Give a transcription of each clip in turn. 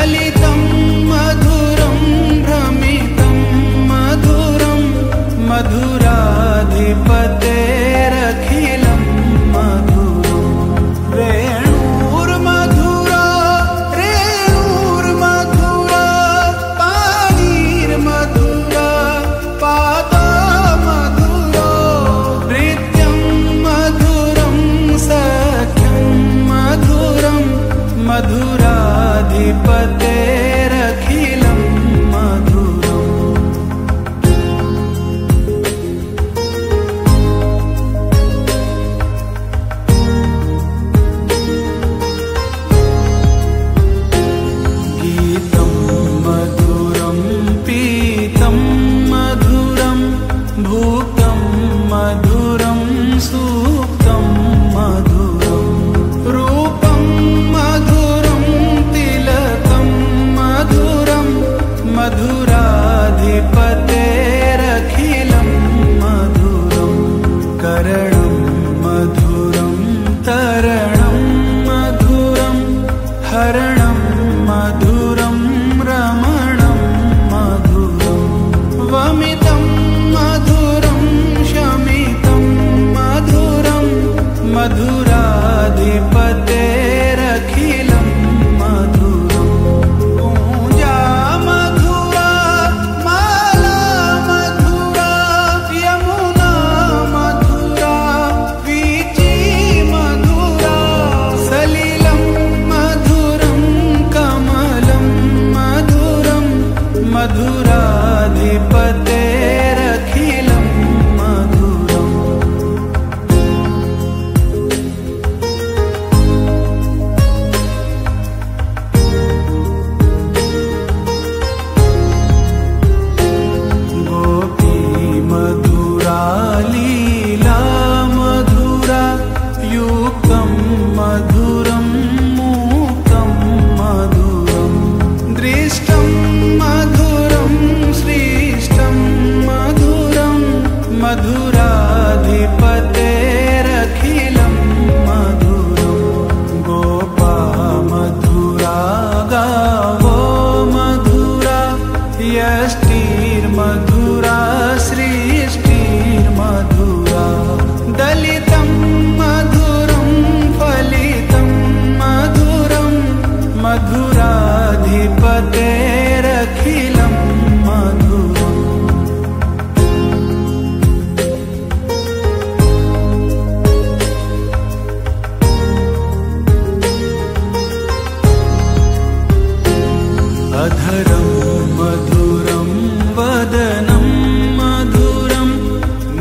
दलितं मधुरं भ्रमितं मधुरं मधुराधिपतेरखिलं मधुरं वेणुर्मधुरा रेणुर्मधुरा पाणिर्मधुरा पादो मधुरो नृत्यं मधुरं सख्यं मधुरं मधुराधिपतेरखिलं मधुरम् गीतं मधुरं पीतं मधुरं भूतं मधुरं सूक्तं मधुरं रूपं मधुरं तिलकं मधुरं मधुराधिपतेरखिलं मधुरं करणं मधुरं तरणं मधुरं हरणं मधुरं रमणं मधुरं वमितं मधुरं शमितं मधुरं मधुराधिपतेरखिलं मधुरं पूजा मधुरा माला मधुरा यमुना मधुरा वीची मधुरा सलिलं मधुरं कमलं मधुरं मधुराधिपतेरखिलं मधुरम् गोपी मधुरा लीला मधुरा युक्तं मधुरं मूकं मधुरं दृष्टं मधुरं श्रेष्ठं मधुरं मधुराधिपतेरखिलं मधुरं गोपा मधुरा गावो मधुरा यष्टिर्मधुरा सृष्टिर्मधुरा दलितं मधुरं फलितं मधुरं मधुराधिपतेरखिलं मधुरम् अधरं मधुरं वदनं मधुरं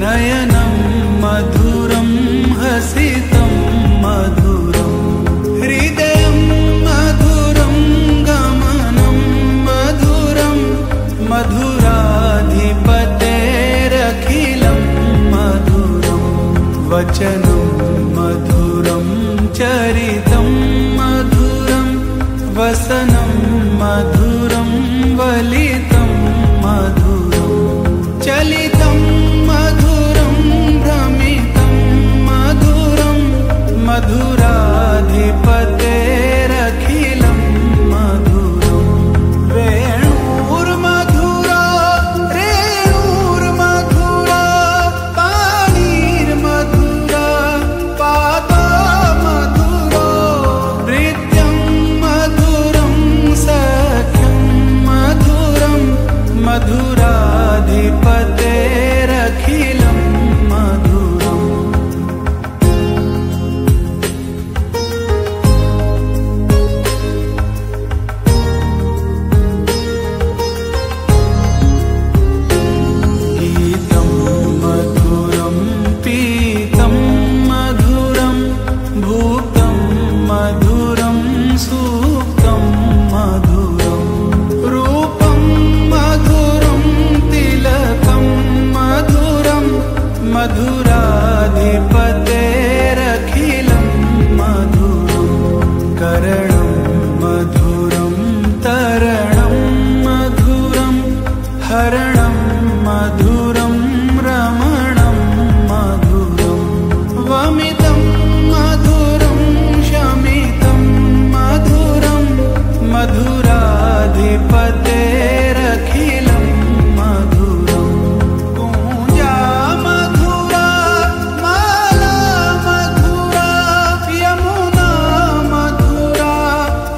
नयनं मधुरं हसितं मधुरं हृदयं मधुरं गमनं मधुरं मधुराधिपतेरखिलं मधुरं वचनं मधुरं चरितं मधुरं वसनं मधुरं मधुराधिपतेरखिलं मधुरम् पूजा मधुरा माला मधुरा यमुना मधुरा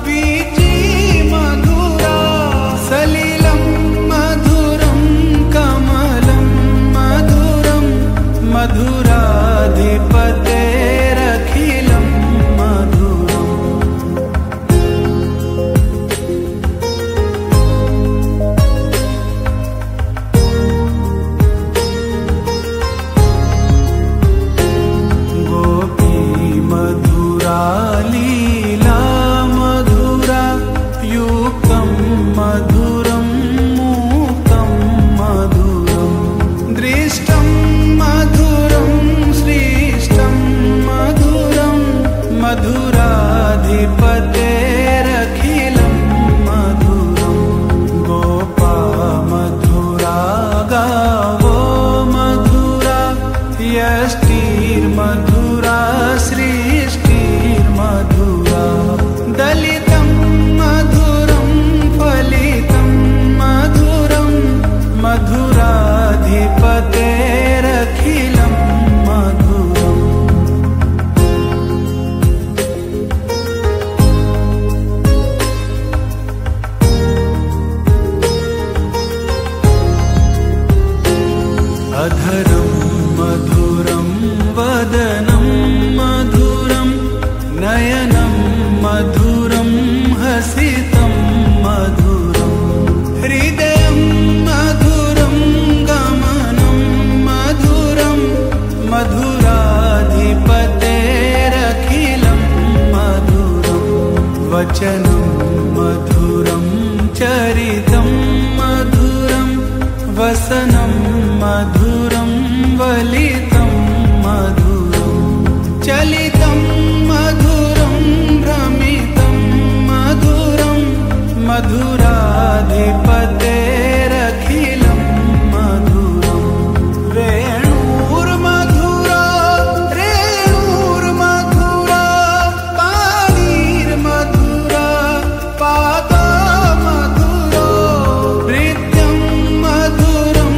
वीची मधुरा सलिलं मधुरं कमलं मधुरं मधुराधिपतेरखिलं लीला मधुरा युक्तं मधुरं मूकं मधुरं दृष्टं मधुरं श्रेष्ठं मधुरं मधुराधिपतेरखिलं मधुरं गोपा मधुरा गावो मधुरा यष्टिर्मधुरा सृष्टिर्मधुरा दलितं मधुरं फलितं मधुरं मधुराधिपतेरखिलं मधुरम् अधरं मधुरं वदनं मधुरं नयनं मधुरं हसितं मधुरं हृदयं मधुरं गमनं मधुरं मधुराधिपतेरखिलं मधुरं वचनं मधुरं चरितं मधुरं वसनं मधुरं वलितं मधुरं चलितं मधुरं भ्रमितं मधुरं मधुराधिपतेरखिलं मधुरं वेणुर्मधुरा रेणुर्मधुरा पाणिर्मधुरा पादमधुरो नृत्यं मधुरं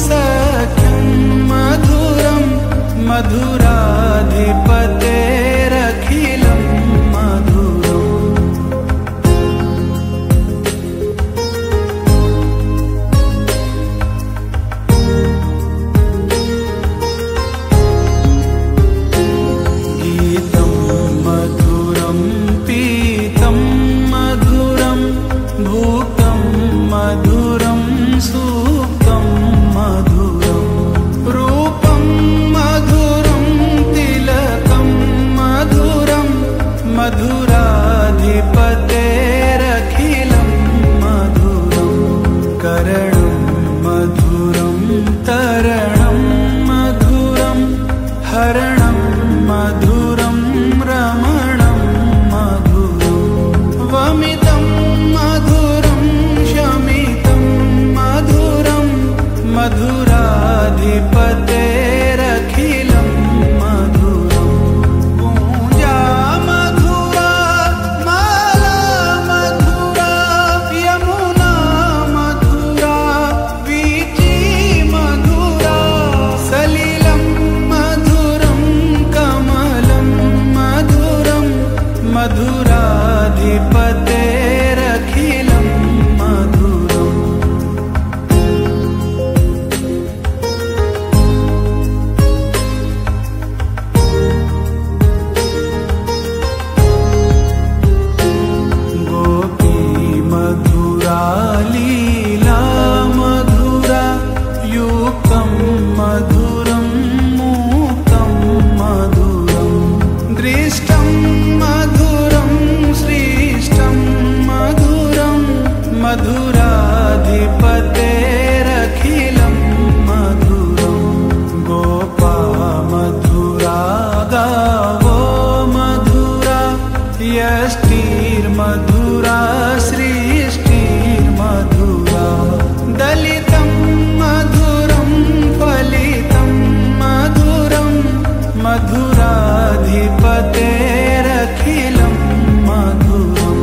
सख्यं मधुरं मधुराधिपतेरखिलं मधुरम् गीतं मधुरं पीतं मधुरं भूतं मधुरं सूक्तं मधुरं रूपं मधुरं तिलकं मधुरं मधुराधिपतेरखिलं मधुरं करणं मधुरं तरणं मधुरं हरणं मधुरं रमणं मधुरं वमितं मधुरं शमितं मधुरं मधुराधिपतेरखिलं मधुरम् पूजा मधुरा माला मधुरा यमुना मधुरा वीची मधुरा सलिलं मधुरं कमलं मधुरं मधुराधिपतेरखिलं मधुरम् लीला मधुरा युक्तं मधुरं मूकं मधुरं दृष्टं मधुरं श्रेष्ठं मधुरं मधुराधिपतेरखिलं मधुरं गोपा मधुरा गावो मधुरा यष्टिर्मधुरा सृष्टिर्मधुरा दलितं मधुरं फलितं मधुरं मधुराधिपतेरखिलं मधुरम्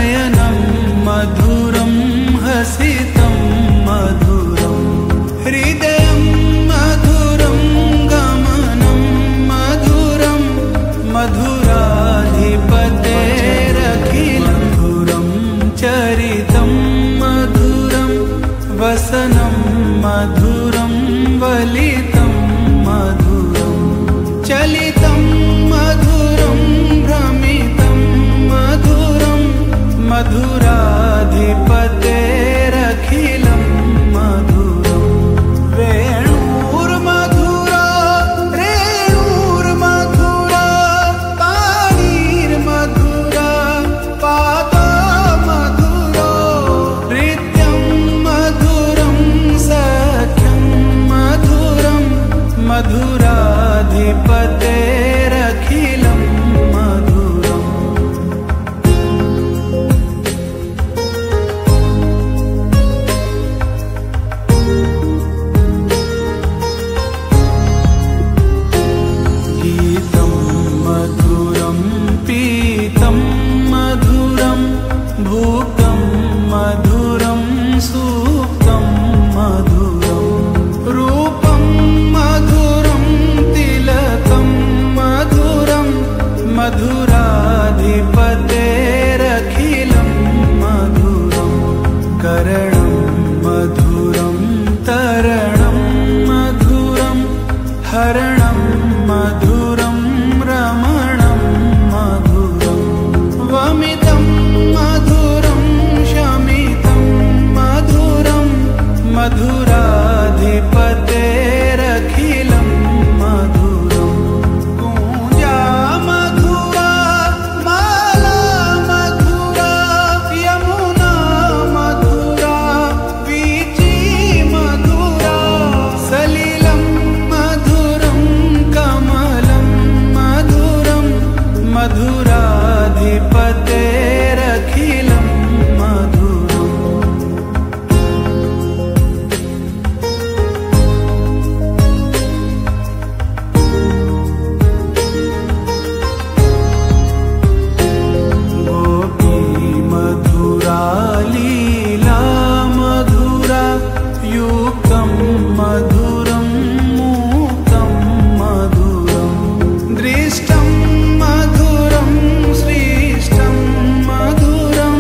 नयनं मधुरं हसितं मधुरं हृदयं मधुरं गमनं मधुरं मधुराधिपतेरखिलं मधुरं चरितं मधुरं वसनं मधुरं वलितं मधुरं चलितं मधुरं भ्रमितं मधुरं मधुराधिपतेरखिलं मधुरं वेणुर्मधुरा रेणुर्मधुरा पाणिर्मधुरा पादमधुरो नृत्यं मधुरं सख्यं मधुरं मधुराधिपतेरखिलं मधुरम् गीतं मधुरं पीतं मधुरं भूतं मधुरं सुप्तं मधुरं रूपं मधुरं तिलकं मधुरं मधुराधिपतेरखिलं मधुरं करणं मधुरं तरणं मधुरं हरणं मधुरं रमणं मधुरं वमितं मधुरं शमितं मधुरं मधुराधिपतेरखिलं मधुरं कूजा मधुरा माला मधुरा यमुना मधुरा वीची मधुरा सलिलं मधुरं कमलं मधुरं मधुराधिपतेरखिलं मधुरम् गोपी मधुरा लीला मधुरा युक्तं मधुरं मूकं मधुरं दृष्टं मधुरं श्रेष्ठं मधुरं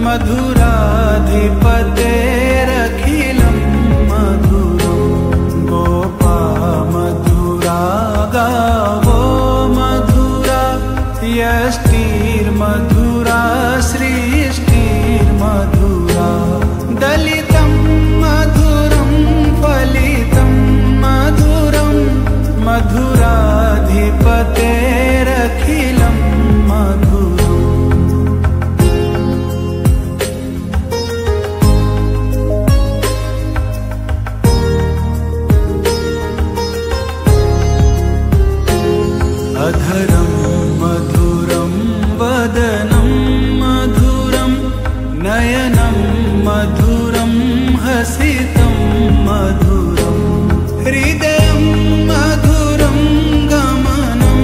मधुराधिपतेरखिलं मधुरं गोपा मधुरा गावो मधुरा यष्टिर्मधुरा सृष्टिर्मधुरा दलितं मधुरं फलितं मधुरं मधुराधिपतेरखिलं मधुरम् अधरं मधुरं वदनं मधुरं नयनं मधुरं हसितं मधुरं हृदयं मधुरं गमनं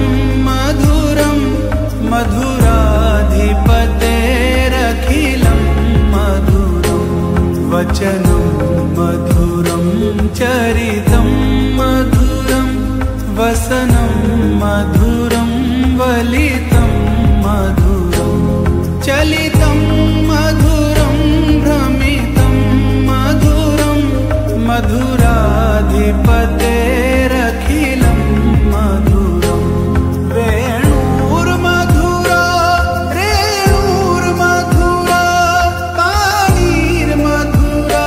मधुरं मधुराधिपतेरखिलं मधुरं वचनं मधुरं चरितं मधुरं वसनं मधुरं वलितं मधुरं चलितं मधुरं भ्रमितं मधुरं मधुराधिपतेरखिलं मधुरं वेणुर्मधुरा रेणुर्मधुरा पाणिर्मधुरा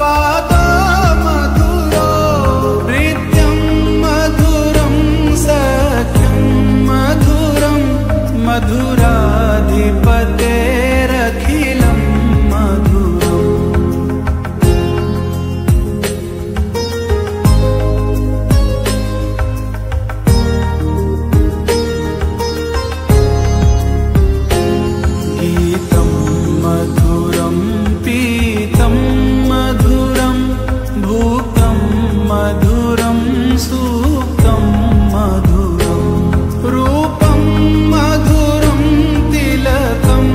पादमधुरो नृत्यं मधुरं सख्यं मधुरं मधुराधिपतेरखिलं मधुरम् गीतं मधुरं पीतं मधुरं भूतं मधुरं सुप्तं मधुरं रूपं मधुरं तिलकं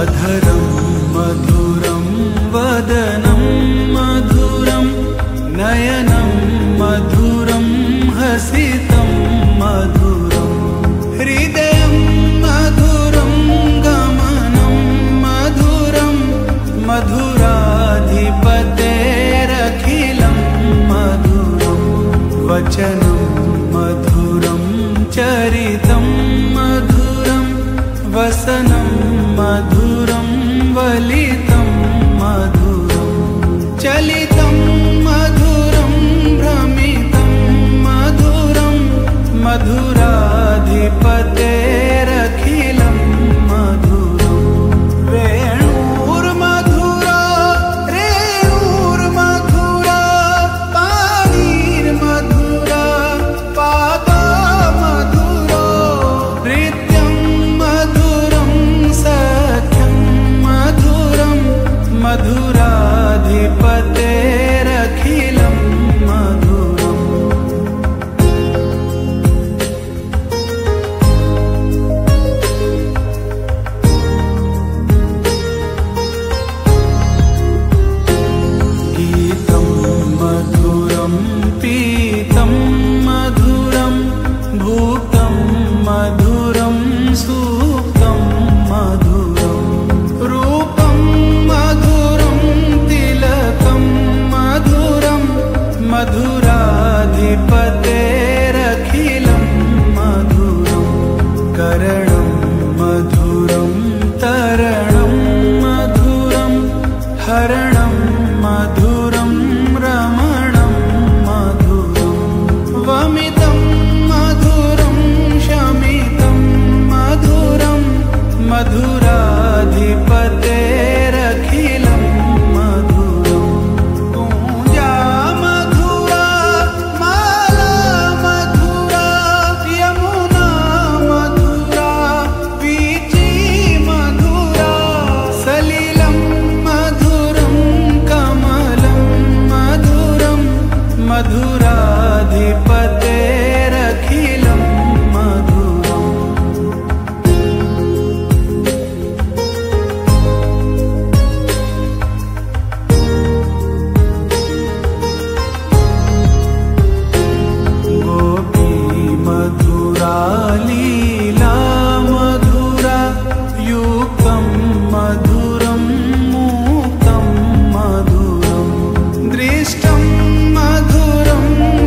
अधरं मधुरं वदनं मधुरं नयनं मधुरं हसितं मधुरं हृदयं मधुरं गमनं मधुरं मधुराधिपतेरखिलं मधुरं वचनं मधुरं चरितं मधुरं वसनं मधुरं वलितं मधुरं चलितं मधुरं भ्रमितं मधुरं मधुराधिपतेरखिलं मधुरं वेणुर्मधुरा रेणुर्मधुरा पाणिर्मधुरा पादा मधुरो नृत्यं मधुरं सख्यं मधुरं मधुराधिपतेरखिलं मधुरम् गीतं मधुरं पीतं मधुरं भूतं मधुरं सूक्तं मधुरं रूपं मधुरं तिलकं मधुरं मधुराधिपतेरखिलं मधुरं करणं मधुरं तरणं मधुरं हरणं मधुरं रमणं मधुरं वमितं मधुरं शमितं मधुरं मधुराधिपतेरखिलं मधुरं पूजा मधुरा माला मधुरा यमुना मधुरा वीची मधुरा सलिलं मधुरं कमलं मधुरं मधुराधिपतेरखिलं मधुरम् गोपी मधुरा लीला मधुरा युक्तं मधुरं मुक्तं मधुरं दृष्टं मधुरं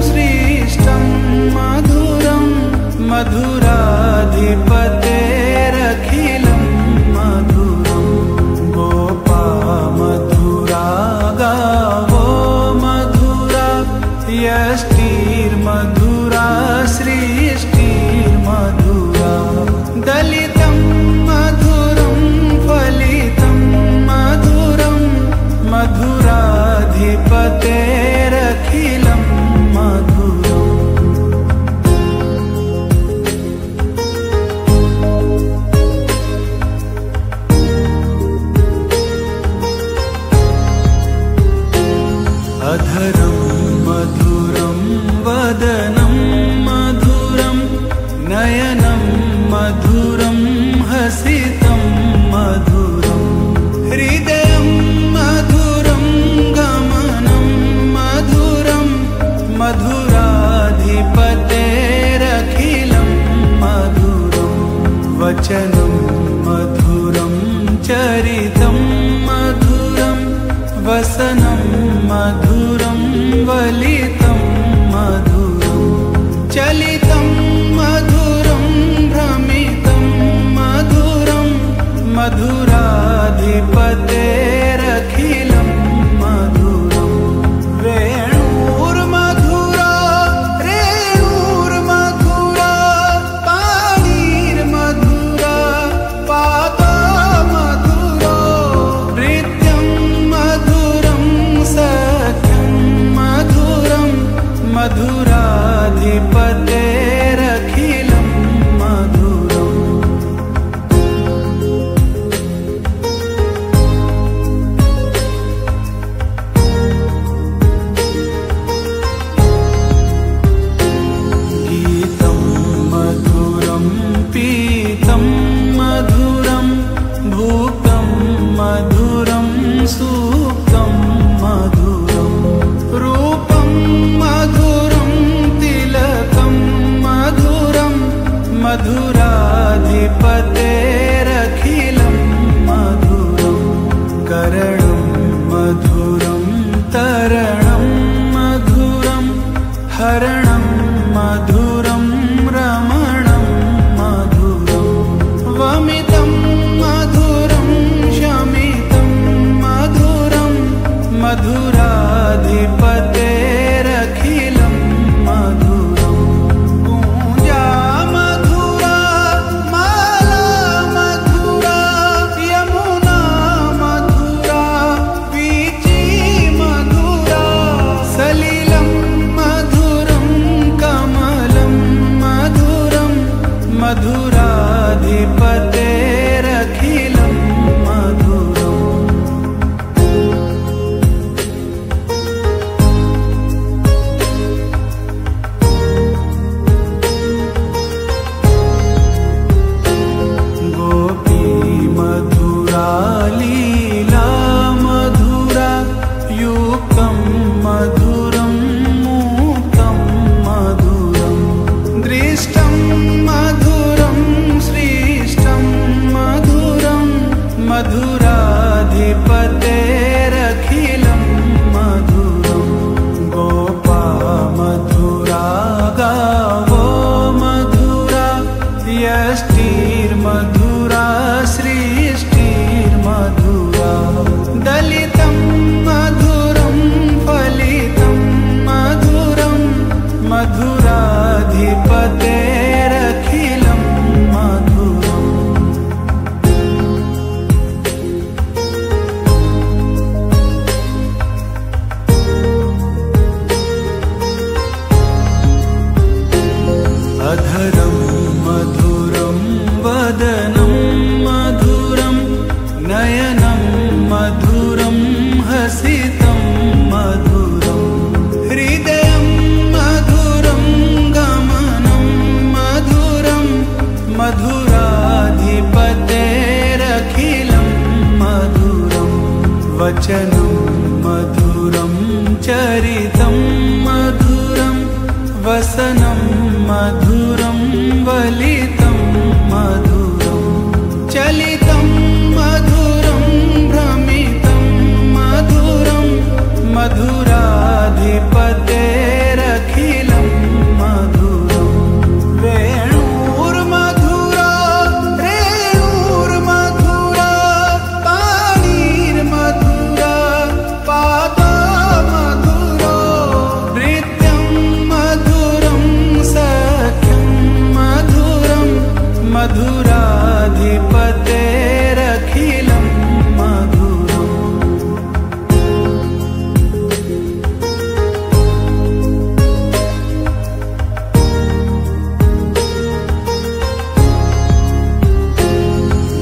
श्रेष्ठं मधुरं मधुराधिपतेरखिलं मधुरं गोपा मधुरा गावो मधुरा यष्टिर्मधुरा सृष्टिर्मधुरा दलितं मधुरं फलितं मधुरं मधुराधिपतेरखिलं मधुरम् अधरं मधुरं वदनं मधुरं नयनं मधुरं हसितं मधुरं हृदयं मधुरं गमनं मधुरं मधुराधिपतेरखिलं मधुरं वचनं मधुरं चरितं मधुरं वसनं मधुरं वलितं मधुरं चलितं मधुरं भ्रमितं मधुरं मधुराधिपतेरखिलं मधुरं वेणुर्मधुरा रेणुर्मधुरा पाणिर्मधुरा पादा मधुरो नृत्यं मधुरं सख्यं मधुरं मधुराधिपतेरखिलं मधुरम् सूक्तं मधुरं रूपं मधुरं तिलकं मधुरं मधुराधिपतेरखिलं मधुरं करणं मधुरं तरणं मधुरं हरणं मधुरं रमणं मधुरं वमितं मधुरं शमितं मधुरं मधुराधिपतेरखिलं मधुरं पूजा मधुरा माला मधुरा यमुना मधुरा वीची मधुरा सलिलं मधुरं कमलं मधुरं मधुराधिपतेरखिलं मधुरम् गोपी मधुरा लीला मधुरा युक्तं मधुरं मुक्तं मधुरं दृष्टं मधुरं श्रेष्ठं मधुरं मधुराधिपतेरखिलं मधुरं गोपा मधुरा गावो मधुरा यष्टिर्मधुरा सृष्टिर्मधुरा दलितं मधुरं फलितं मधुरं मधुराधिपतेरखिलं मधुरम् अधरं मधुरं वदनं मधुरं नयनं मधुरं हसितं मधुरं हृदयं मधुरं गमनं मधुरं मधुराधिपतेरखिलं मधुरं वचनं मधुरं चरितं मधुरं वसनं मधुरं वलितं मधुरं चलितं मधुरं भ्रमितं मधुरं मधुराधिपतेरखिलं मधुरं वेणुर्मधुरा रेणुर्मधुरा पाणिर्मधुरा पादो मधुरो नृत्यं मधुरं सख्यं मधुरं मधुराधिपतेरखिलं मधुरम्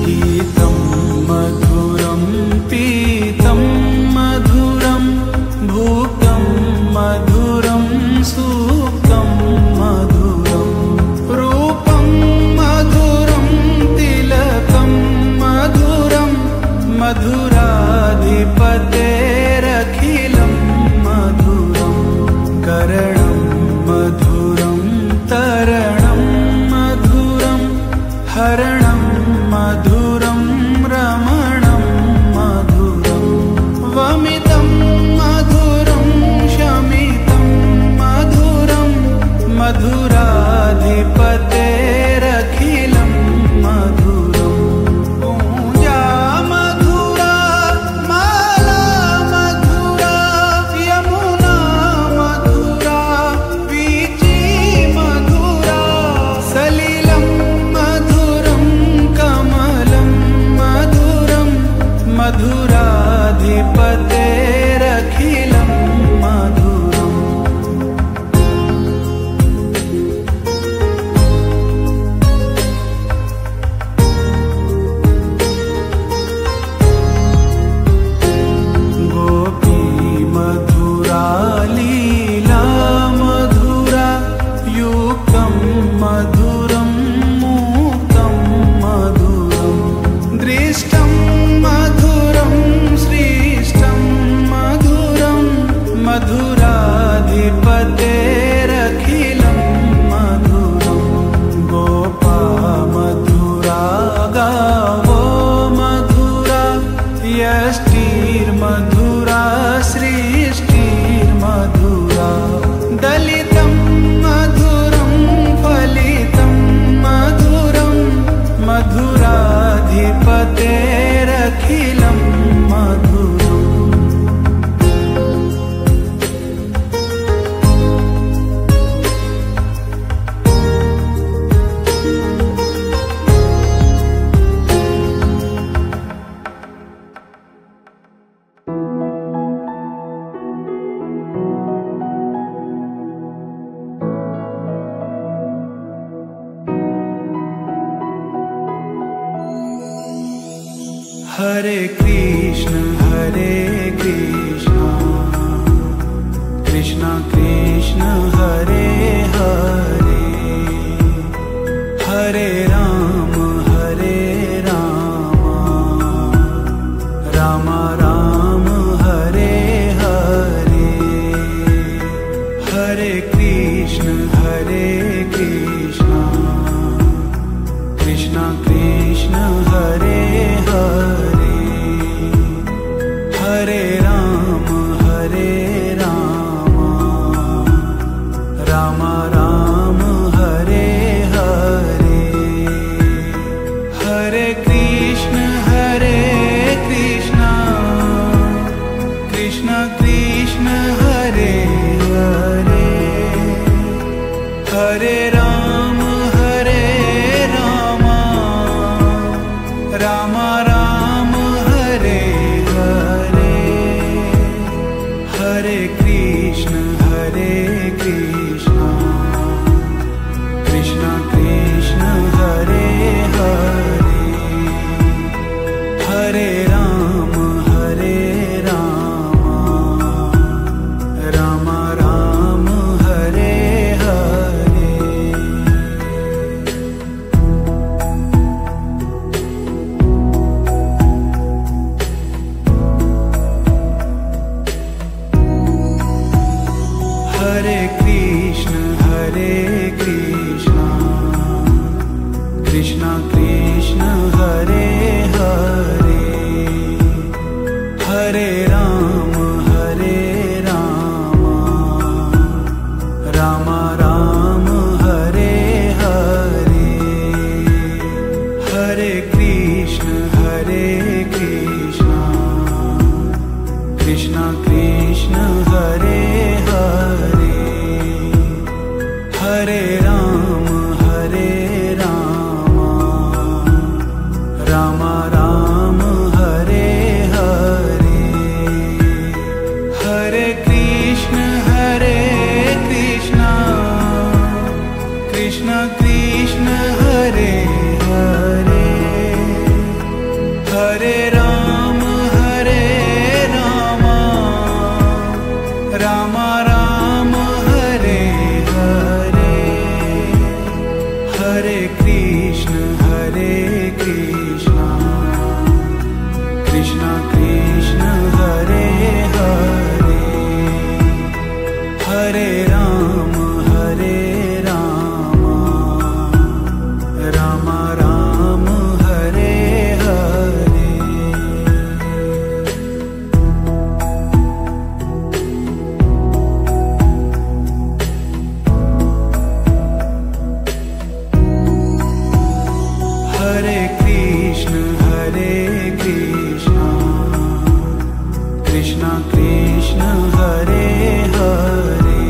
गीतं मधुरं पीतं मधुरं भूतं मधुरं सूक्तं मधुरं रूपं मधुरं तिलकं मधुरं मधुराधिपतेरखिलं मधुरं करणं मधुरं तरणं मधुरं हरणं मधुरं रमणं मधुरं वमितं मधुरं शमितं मधुरं मधुराधिपतेरखिलं मधुरं पूजा मधुरा माला मधुरा यमुना मधुरा वीची मधुरा सलिलं मधुरं कमलं मधुरं मधुराधिपतेरखिलं मधुरम् गोपी मधुरा लीला मधुरा युक्तं मधुरं मुक्तं मधुरं दृष्टं मधुरं श्री अखिलं मधुरम्। हरे कृष्ण कृष्ण कृष्ण हरे हरे, हरे राम राम राम हरे हरे। हरे कृष्ण कृष्ण कृष्ण हरे हरे, हरे राम राम राम हरे हरे। हरे कृष्ण कृष्ण कृष्ण हरे हरे, हरे राम राम राम हरे हरे। हरे कृष्ण कृष्ण कृष्ण हरे हरे, हरे राम राम राम हरे हरे। हरे कृष्ण कृष्ण कृष्ण हरे हरे, हरे राम राम राम हरे हरे। हरे कृष्ण कृष्ण कृष्ण हरे हरे, हरे राम राम राम हरे हरे। हरे कृष्ण कृष्ण कृष्ण हरे हरे, हरे राम राम राम हरे हरे। हरे कृष्ण कृष्ण कृष्ण हरे हरे, हरे राम राम राम हरे हरे। हरे कृष्ण कृष्ण कृष्ण हरे हरे,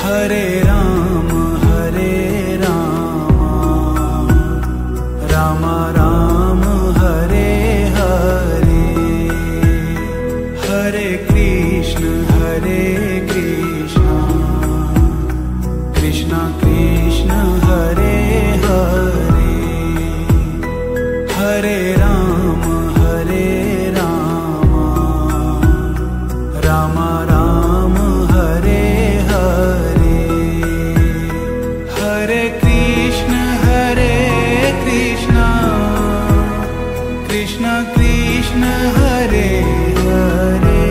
हरे राम राम राम हरे हरे। हरे कृष्ण कृष्ण कृष्ण हरे हरे, हरे राम राम राम हरे हरे। हरे कृष्ण कृष्ण कृष्ण हरे हरे,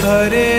हरे